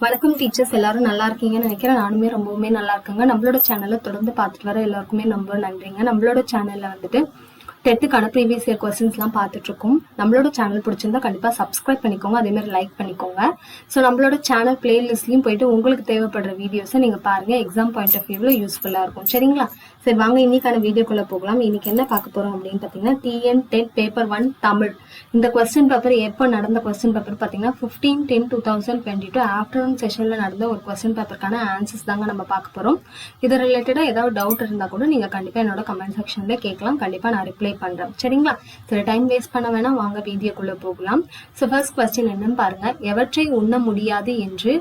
வணக்கம் டீச்சர்ஸ், எல்லாரும் நல்லா இருக்கீங்கன்னு நினைக்கிறேன். நானுமே ரொம்பவுமே நல்லா இருக்கேங்க. நம்மளோட சேனலை தொடர்ந்து பார்த்துட்டு வர எல்லாருக்குமே ரொம்ப நன்றிங்க. நம்மளோட சேனல்ல வந்துட்டு டெட்டுக்கான ப்ரீவியஸ் இயர் கொஸ்டின்ஸ்லாம் பார்த்துட்டு இருக்கோம். நம்மளோட சேனல் பிடிச்சிருந்தா கண்டிப்பாக சப்ஸ்கிரைப் பண்ணிக்கோங்க, அதே மாதிரி லைக் பண்ணிக்கோங்க. ஸோ நம்மளோட சேனல் பிளேலிஸ்ட்லையும் போயிட்டு உங்களுக்கு தேவைப்படுற வீடியோஸை நீங்கள் பாருங்க. எக்ஸாம் பாயிண்ட் ஆஃப் வியூவில் யூஸ்ஃபுல்லாக இருக்கும். சரிங்களா? சரி, வாங்க இன்னைக்கான வீடியோக்குள்ள போகலாம். இன்னைக்கு என்ன பார்க்க போறோம் அப்படின்னு பார்த்தீங்கன்னா, TN 10 பேப்பர் 1 தமிழ். இந்த கொஸ்டின் பேப்பர் எப்போ நடந்த கொஸ்டின் பேப்பர் பார்த்தீங்கன்னா 15/10/2022 ஆஃப்டர்நூன் செஷன்ல நடந்த ஒரு கொஸ்டின் பேப்பருக்கான ஆன்சர்ஸ் தாங்க நம்ம பார்க்க போறோம். இது ரிலேட்டடாக ஏதாவது டவுட் இருந்தால் கூட நீங்கள் கண்டிப்பாக என்னோட கமெண்ட் செக்ஷன்ல கேட்கலாம். கண்டிப்பாக நான் ரிப்ளை பண்றேன். சரிங்களா? சரி, டைம் வேஸ்ட் பண்ண வேணாம், வாங்க வீடியோக்குள்ள போகலாம். ஸோ ஃபர்ஸ்ட் கொஸ்டின் என்னன்னு பாருங்க. எவற்றை உண்ண முடியாது என்று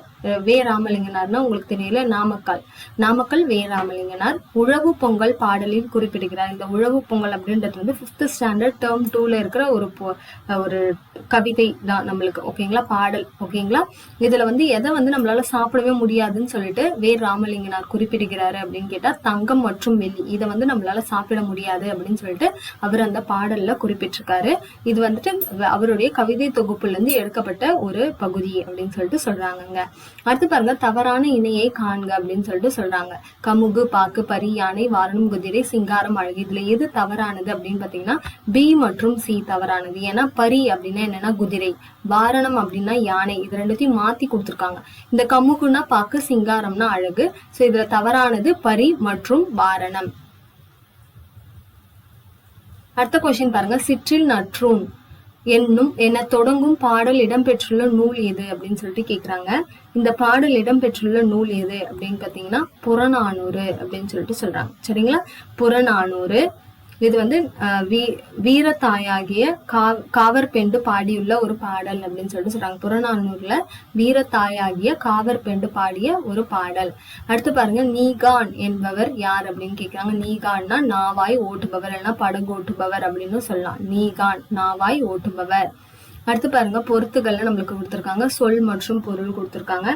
வே ராமலிங்கனார்னா உங்களுக்கு தெரியல, நாமக்கல் வே ராமலிங்கனார் உழவு பொங்கல் பாடலில் குறிப்பிடுகிறார். இந்த உழவு பொங்கல் அப்படின்றது வந்து 5th ஸ்டாண்டர்ட் டேர்ம் 2ல இருக்கிற ஒரு கவிதை தான் நம்மளுக்கு. ஓகேங்களா? பாடல். ஓகேங்களா? இதுல வந்து எதை வந்து நம்மளால சாப்பிடவே முடியாதுன்னு சொல்லிட்டு வே ராமலிங்கனார் குறிப்பிடுகிறாரு அப்படின்னு கேட்டா, தங்கம் மற்றும் வெள்ளி இதை வந்து நம்மளால சாப்பிட முடியாது அப்படின்னு சொல்லிட்டு அவர் அந்த பாடல்ல குறிப்பிட்டிருக்காரு. இது வந்துட்டு அவருடைய கவிதை தொகுப்புல இருந்து எடுக்கப்பட்ட ஒரு பகுதி அப்படின்னு சொல்லிட்டு சொல்றாங்க. அடுத்து பாருங்க, தவறான இணையை காண்க அப்படின்னு சொல்லிட்டு சொல்றாங்க. கமுகு, பாக்கு, பரி, யானை, வாரணம், குதிரை, சிங்காரம், அழகு. இதுல எது தவறானது அப்படின்னு பாத்தீங்கன்னா B மற்றும் C தவறானது. ஏன்னா பரி அப்படின்னா என்னன்னா குதிரை, வாரணம் அப்படின்னா யானை. இது ரெண்டுத்தையும் மாத்தி கொடுத்துருக்காங்க. இந்த கமுகுனா பாக்கு, சிங்காரம்னா அழகு. சோ இதுல தவறானது பரி மற்றும் வாரணம். அடுத்த கொஸ்டின் பாருங்க, சிற்றில் நற்றூன் என தொடங்கும் பாடல் இடம்பெற்றுள்ள நூல் எது அப்படின்னு சொல்லிட்டு கேக்குறாங்க. இந்த பாடல் இடம்பெற்றுள்ள நூல் எது அப்படின்னு பாத்தீங்கன்னா புறநானூறு அப்படின்னு சொல்லிட்டு சொல்றாங்க. சரிங்களா? புறநானூறு. இது வந்து வீரத்தாயாகிய காவற்பெண்டு பாடியுள்ள ஒரு பாடல் அப்படின்னு சொல்லிட்டு சொல்றாங்க. புறநானூறுல வீரத்தாயாகிய காவற்பெண்டு பாடிய ஒரு பாடல். அடுத்து பாருங்க, நீகான் என்பவர் யார் அப்படின்னு கேக்குறாங்க. நீகான்னா நாவாய் ஓட்டுபவர், இல்லைன்னா படகு ஓட்டுபவர் அப்படின்னு சொல்லலாம். நீகான் நாவாய் ஓட்டுபவர். அடுத்து பாருங்க, பொருத்துகள்ல நம்மளுக்கு கொடுத்துருக்காங்க. சொல் மற்றும் பொருள் கொடுத்துருக்காங்க.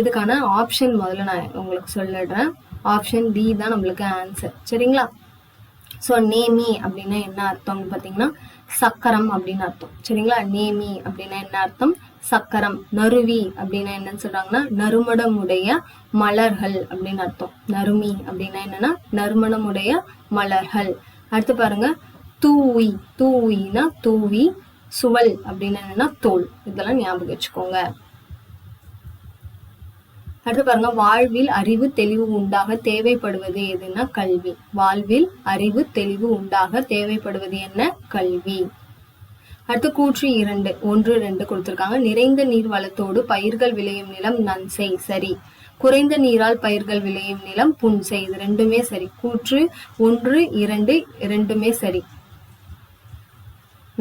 இதுக்கான ஆப்ஷன் முதல்ல நான் உங்களுக்கு சொல்லிடுறேன். ஆப்ஷன் D தான் நம்மளுக்கு ஆன்சர். சரிங்களா? ஸோ நேமி அப்படின்னா என்ன அர்த்தம்னு பார்த்தீங்கன்னா சக்கரம் அப்படின்னு அர்த்தம். சரிங்களா? நேமி அப்படின்னா என்ன அர்த்தம்? சக்கரம். நறுவி அப்படின்னா என்னன்னு சொல்றாங்கன்னா நறுமணமுடைய மலர்கள் அப்படின்னு அர்த்தம். நறுமி அப்படின்னா என்னன்னா நறுமணமுடைய மலர்கள். அடுத்து பாருங்க, தூவினா தூவி, சுவல் அப்படின்னு என்னன்னா தோல். இதெல்லாம் ஞாபகம் வச்சுக்கோங்க. அடுத்து பாருங்க, வாழ்வில் அறிவு தெளிவு உண்டாக தேவைப்படுவது எதுன்னா கல்வி. வாழ்வில் அறிவு தெளிவு உண்டாக தேவைப்படுவது என்ன? கல்வி. அடுத்து கூற்று 2 1 2 கொடுத்திருக்காங்க. நிறைந்த நீர் வளத்தோடு பயிர்கள் விளையும் நிலம் நன்சை. சரி. குறைந்த நீரால் பயிர்கள் விளையும் நிலம் புன்சை. இது ரெண்டுமே சரி. கூற்று 1 2 ரெண்டுமே சரி.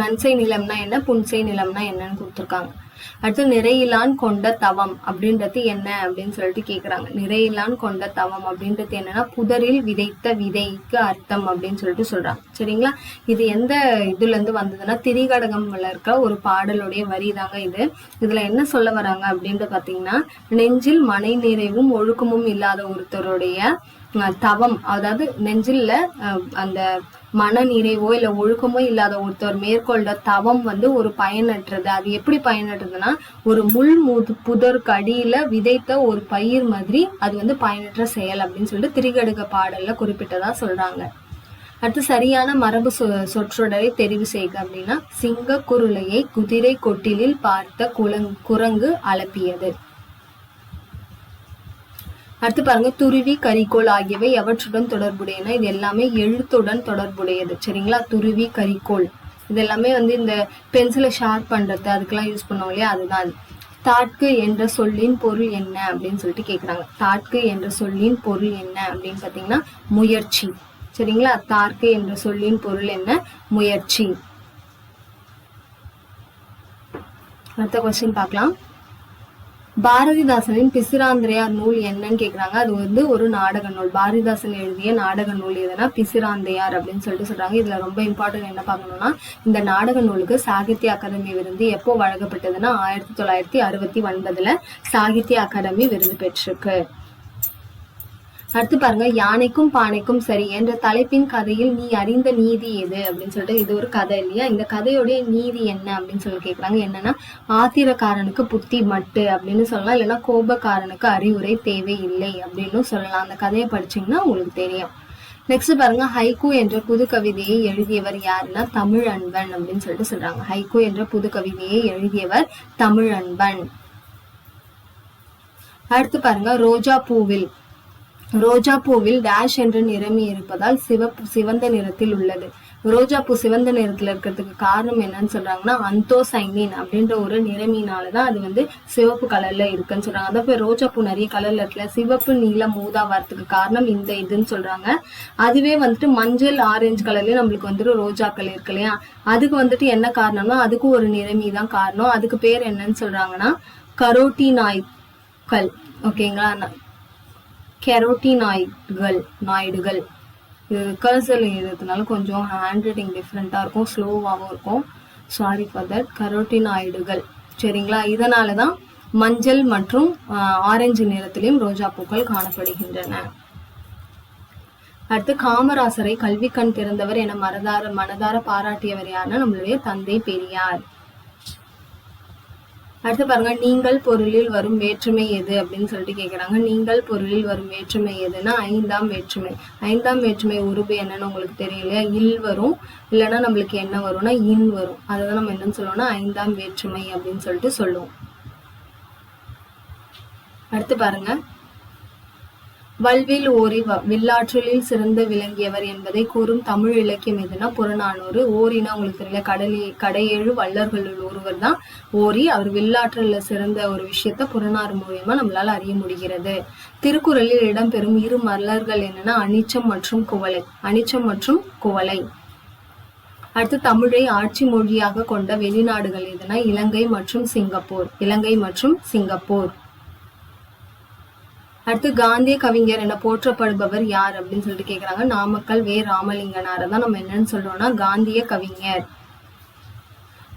நன்சை நிலம்னா என்ன, புன்சை நிலம்னா என்னன்னு கொடுத்துருக்காங்க. அடுத்து நிறையிலான் கொண்ட தவம் அப்படின்றது என்ன அப்படின்னு சொல்லிட்டு கேக்குறாங்க. நிறையிலான் கொண்ட தவம் அப்படின்றது என்னன்னா புதரில் விதைத்த விதைக்கு அர்த்தம் அப்படின்னு சொல்லிட்டு சொல்றாங்க. சரிங்களா? இது எந்த இதுல இருந்து வந்ததுன்னா திரிகடகம்ல இருக்க ஒரு பாடலுடைய வரி தாங்க இது. இதுல என்ன சொல்ல வராங்க அப்படின்ட்டு பாத்தீங்கன்னா, நெஞ்சில் மனை நிறைவும் ஒழுக்கமும் இல்லாத ஒருத்தருடைய தவம், அதாவது நெஞ்சில அந்த மன நிறைவோ இல்ல ஒழுக்கமோ இல்லாத ஒருத்தர் மேற்கொண்ட தவம் வந்து ஒரு பயனற்றது. அது எப்படி பயனற்றதுன்னா, ஒரு புதருக்கு அடியில விதைத்த ஒரு பயிர் மாதிரி அது வந்து பயனற்ற செயல் அப்படின்னு சொல்லிட்டு திரிகடுக பாடல்ல குறிப்பிட்டதா சொல்றாங்க. அடுத்து சரியான மரபு சொற்றொடரை தெரிவு செய்க அப்படின்னா, சிங்க குருளையை குதிரை கொட்டிலில் பார்த்த குரங்கு அலப்பியது. அடுத்து பாருங்க, துருவி, கரிக்கோள் ஆகியவை எவற்றுடன் தொடர்புடையன? இது எல்லாமே எழுத்துடன் தொடர்புடையது. சரிங்களா? துருவி, கரிக்கோள் இது எல்லாமே வந்து இந்த பென்சிலை ஷார்ப் பண்றது அதுக்கெல்லாம் யூஸ் பண்ணுவோம் இல்லையா, அதுதான். தாட்கு என்ற சொல்லின் பொருள் என்ன அப்படின்னு சொல்லிட்டு கேக்குறாங்க. தாட்கு என்ற சொல்லின் பொருள் என்ன அப்படின்னு பாத்தீங்கன்னா முயற்சி. சரிங்களா? தாட்கு என்ற சொல்லின் பொருள் என்ன? முயற்சி. அடுத்த கொஸ்டின் பார்க்கலாம். பாரதிதாசனின் பிசிராந்தையார் நூல் என்னன்னு கேக்குறாங்க. அது வந்து ஒரு நாடக நூல். பாரதிதாசன் எழுதிய நாடக நூல் எதுனா பிசிராந்தையார் அப்படின்னு சொல்லிட்டு சொல்றாங்க. இதுல ரொம்ப இம்பார்ட்டன்ட் என்ன பார்க்கணும்னா, இந்த நாடக நூலுக்கு சாகித்ய அகாதமி விருது எப்போ வழங்கப்பட்டதுன்னா 1969 சாகித்ய அகாதமி விருது பெற்றிருக்கு. அடுத்து பாருங்க, யானைக்கும் பானைக்கும் சரி என்ற தலைப்பின் கதையில் நீ அறிந்த நீதி எது அப்படின்னு சொல்லிட்டு, இது ஒரு கதை இல்லையா, இந்த கதையோடைய நீதி என்ன அப்படின்னு சொல்லி கேக்குறாங்க. என்னன்னா, ஆத்திரக்காரனுக்கு புத்தி மட்டு அப்படின்னு சொல்லலாம், இல்லைன்னா கோபக்காரனுக்கு அறிவுரை தேவை இல்லை அப்படின்னு சொல்லலாம். அந்த கதையை படிச்சீங்கன்னா உங்களுக்கு தெரியும். நெக்ஸ்ட் பாருங்க, ஹைக்கூ என்ற புது கவிதையை எழுதியவர் யாருன்னா தமிழன்பன் அப்படின்னு சொல்லிட்டு சொல்றாங்க. ஹைக்கூ என்ற புது கவிதையை எழுதியவர் தமிழன்பன். அடுத்து பாருங்க, ரோஜா பூவில் டேஷ் என்ற நிறமி இருப்பதால் சிவந்த நிறத்தில் உள்ளது. ரோஜா பூ சிவந்த நிறத்துல இருக்கிறதுக்கு காரணம் என்னன்னு சொல்றாங்கன்னா, அந்தோசைனின் அப்படின்ற ஒரு நிறமினாலதான் அது வந்து சிவப்பு கலர்ல இருக்குன்னு சொல்றாங்க. அதாவது ரோஜா பூ நிறைய கலர்ல இருக்குல்ல, சிவப்பு நீலம் ஊதா வரதுக்கு காரணம் இந்த இதுன்னு சொல்றாங்க. அதுவே வந்துட்டு மஞ்சள் ஆரஞ்சு கலர்லயே நம்மளுக்கு வந்துட்டு ரோஜாக்கள் இருக்கு இல்லையா, அதுக்கு வந்துட்டு என்ன காரணம்னா அதுக்கும் ஒரு நிறமி தான் காரணம். அதுக்கு பேர் என்னன்னு சொல்றாங்கன்னா கரோட்டினாய்டுகள். ஓகேங்களா, நாய்டுகள். இது கர்சல் எழுதுறதுனால கொஞ்சம் ஹேண்ட் ரைட்டிங் டிஃப்ரெண்டா இருக்கும், ஸ்லோவாகவும் இருக்கும். Sorry for that. கரோட்டினாய்டுகள். சரிங்களா, இதனாலதான் மஞ்சள் மற்றும் ஆரஞ்சு நிறத்திலையும் ரோஜா பூக்கள் காணப்படுகின்றன. அடுத்து, காமராசரை கல்வி கண் திறந்தவர் என மனதார பாராட்டியவர் யாருன்னா நம்மளுடைய தந்தை பெரியார். அடுத்து பாருங்க, நீங்கள் பொருளில் வரும் வேற்றுமை எது அப்படின்னு சொல்லிட்டு கேக்குறாங்க. நீங்கள் பொருளில் வரும் வேற்றுமை எதுன்னா ஐந்தாம் வேற்றுமை உருபு என்னன்னு உங்களுக்கு தெரியலையா, இல் வரும், இல்லைன்னா நம்மளுக்கு என்ன வரும்னா இன் வரும். அதுதான் நம்ம என்னன்னு சொல்லுவோம்னா ஐந்தாம் வேற்றுமை அப்படின்னு சொல்லிட்டு சொல்லுவோம். அடுத்து பாருங்க, வல்வில் ஓரி வில்லாற்றலில் சிறந்து விளங்கியவர் என்பதை கூறும் தமிழ் இலக்கியம் எதுனா புறநானூறு. ஓரினா உங்களுக்கு தெரியல, கடையேழு வள்ளர்களுள் ஒருவர் தான் ஓரி. அவர் வில்லாற்றல்ல சிறந்த ஒரு விஷயத்த புறநாறு மூலியமா நம்மளால அறிய முடிகிறது. திருக்குறளில் இடம்பெறும் இரு மலர்கள் என்னன்னா அனிச்சம் மற்றும் குவளை. அடுத்து, தமிழை ஆட்சி மொழியாக கொண்ட வெளிநாடுகள் எதுனா இலங்கை மற்றும் சிங்கப்பூர். அடுத்து, காந்திய கவிஞர் என போற்றப்படுபவர் யார் அப்படின்னு சொல்லிட்டு கேக்குறாங்க. நாமக்கல் வே. ராமலிங்கனாரை தான் நம்ம என்னன்னு சொல்றோம்னா காந்திய கவிஞர்.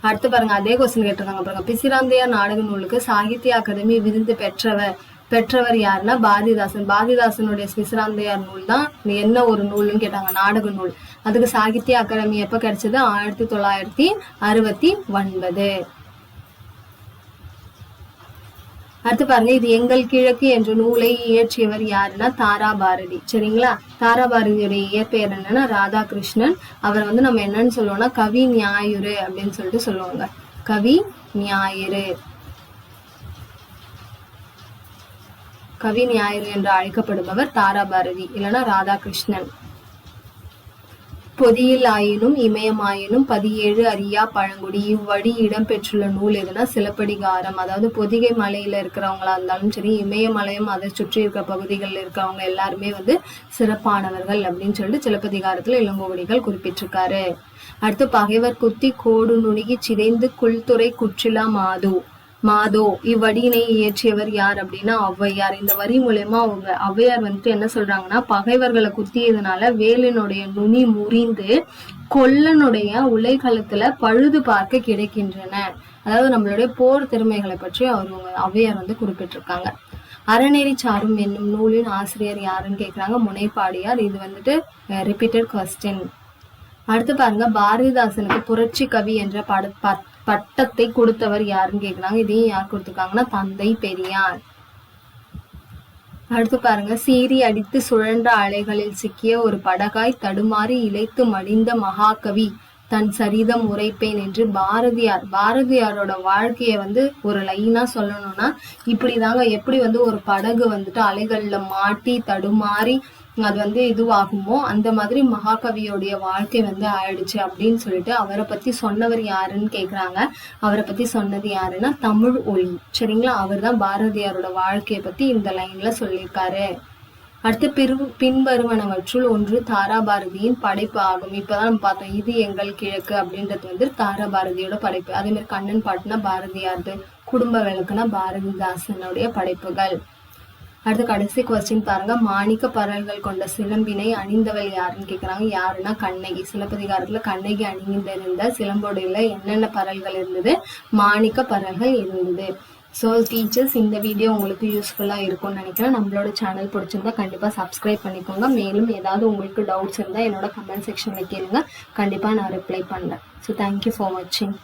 அடுத்து பாருங்க, அதே கொஸ்டின் கேட்டிருக்காங்க பாருங்க. பிசிராந்தையார் நாடக நூலுக்கு சாகித்ய அகாதமி விருது பெற்றவர் யாருன்னா பாரதிதாசனுடைய பிசிராந்தையார் நூல் தான் என்ன ஒரு நூல்னு கேட்டாங்க, நாடக நூல். அதுக்கு சாகித்ய அகாடமி எப்ப கிடைச்சது, 1969. அடுத்து பாருங்க, இது எங்கள் கிழக்கு என்ற நூலை இயற்றியவர் யாருன்னா தாராபாரதி. சரிங்களா, தாராபாரதியுடைய இயற்பெயர் என்னன்னா ராதாகிருஷ்ணன். அவர் வந்து நம்ம என்னன்னு சொல்லுவோம்னா கவி ஞாயிறு அப்படின்னு சொல்லிட்டு சொல்லுவாங்க. கவி ஞாயிறு என்று அழைக்கப்படுபவர் தாராபாரதி, இல்லைன்னா ராதாகிருஷ்ணன். பொதியில் ஆயினும் இமயமாயினும் 17 அறியா பழங்குடி. இவ்வழி இடம்பெற்றுள்ள நூல் எதுனா சிலப்பதிகாரம். அதாவது பொதிகை மலையில இருக்கிறவங்களா இருந்தாலும் சரி, இமயமலையும் அதை சுற்றி இருக்கிற பகுதிகளில் இருக்கிறவங்க எல்லாருமே வந்து சிறப்பானவர்கள் அப்படின்னு சொல்லிட்டு சிலப்பதிகாரத்துல இளங்கோவடிகள் குறிப்பிட்டிருக்காரு. அடுத்து, பகைவர் குத்தி கோடு நுணுகி சிதைந்து குள்துறை குற்றிலா மாதோ இவ்வடியினை இயற்றியவர் யார் அப்படின்னா ஔவையார். இந்த வரி மூலமா ஔவையார் வந்துட்டு என்ன சொல்றாங்கன்னா, பகைவர்களை குத்தியதுனால வேலினுடைய நுனி முறிந்து கொல்லனுடைய உலைக்களத்துல பழுது பார்க்க கிடைக்கின்றன. அதாவது நம்மளுடைய போர் திறமைகளை பற்றி ஔவையார் வந்து குறிப்பிட்டிருக்காங்க. அறநெறி சாரும் என்னும் நூலின் ஆசிரியர் யாருன்னு கேக்குறாங்க. முனைப்பாடியார். இது வந்துட்டு ரிப்பீட்டட் கொஸ்டின். அடுத்து பாருங்க, பாரதிதாசனுக்கு புரட்சி கவி என்ற பட்டத்தை கொடுத்தவர் யாருன்னு கேக்குறாங்க. இதையும் யார் கொடுத்திருக்காங்கன்னா தந்தை பெரியார். அடுத்து பாருங்க, சீறி அடித்து சுழன்ற அலைகளில் சிக்கிய ஒரு படகாய் தடுமாறி இழைத்து மடிந்த மகாகவி தன் சரிதம் உரைப்பேன் என்று பாரதியாரோட வாழ்க்கைய வந்து ஒரு லைனா சொல்லணும்னா இப்படிதாங்க. எப்படி வந்து ஒரு படகு வந்துட்டு அலைகள்ல மாட்டி தடுமாறி அது வந்து இதுவாகுமோ அந்த மாதிரி மகாகவியோடைய வாழ்க்கை வந்து ஆயிடுச்சு அப்படின்னு சொல்லிட்டு அவரை பத்தி சொன்னவர் யாருன்னு கேக்குறாங்க. அவரை பத்தி சொன்னது யாருன்னா தமிழ் ஒளி. சரிங்களா, அவர் தான் பாரதியாரோட வாழ்க்கையை பத்தி இந்த லைன்ல சொல்லியிருக்காரு. அடுத்து, பின்வருவனவற்றுள் ஒன்று தாராபாரதியின் படைப்பு ஆகும். இப்பதான் நம்ம பார்த்தோம், இது எங்கள் கிழக்கு அப்படின்றது வந்து தாராபாரதியோட படைப்பு. அதே மாதிரி கண்ணன் பாட்டுனா பாரதியார்து, குடும்ப விளக்குனா பாரதிதாசனுடைய படைப்புகள். அடுத்து கடைசி கொஸ்டின் பாருங்க, மாணிக்க பரல்கள் கொண்ட சிலம்பினை அணிந்தவள் யாருன்னு கேக்குறாங்க. யாருன்னா கண்ணகி. சிலப்பதிகாரத்துல கண்ணகி அணிந்திருந்த சிலம்போடையில என்னென்ன பரல்கள் இருந்தது, மாணிக்க பரல்கள் இருந்தது. ஸோ டீச்சர்ஸ், இந்த வீடியோ உங்களுக்கு யூஸ்ஃபுல்லாக இருக்கும்னு நினைக்கிறேன். நம்மளோட சேனல் பிடிச்சிருந்தா கண்டிப்பாக சப்ஸ்கிரைப் பண்ணிக்கோங்க. மேலும் ஏதாவது உங்களுக்கு டவுட்ஸ் இருந்தால் என்னோட கமெண்ட் செக்ஷனில் கேளுங்க, கண்டிப்பாக நான் ரிப்ளை பண்ணுறேன். ஸோ தேங்க்யூ ஃபார் வாட்சிங்.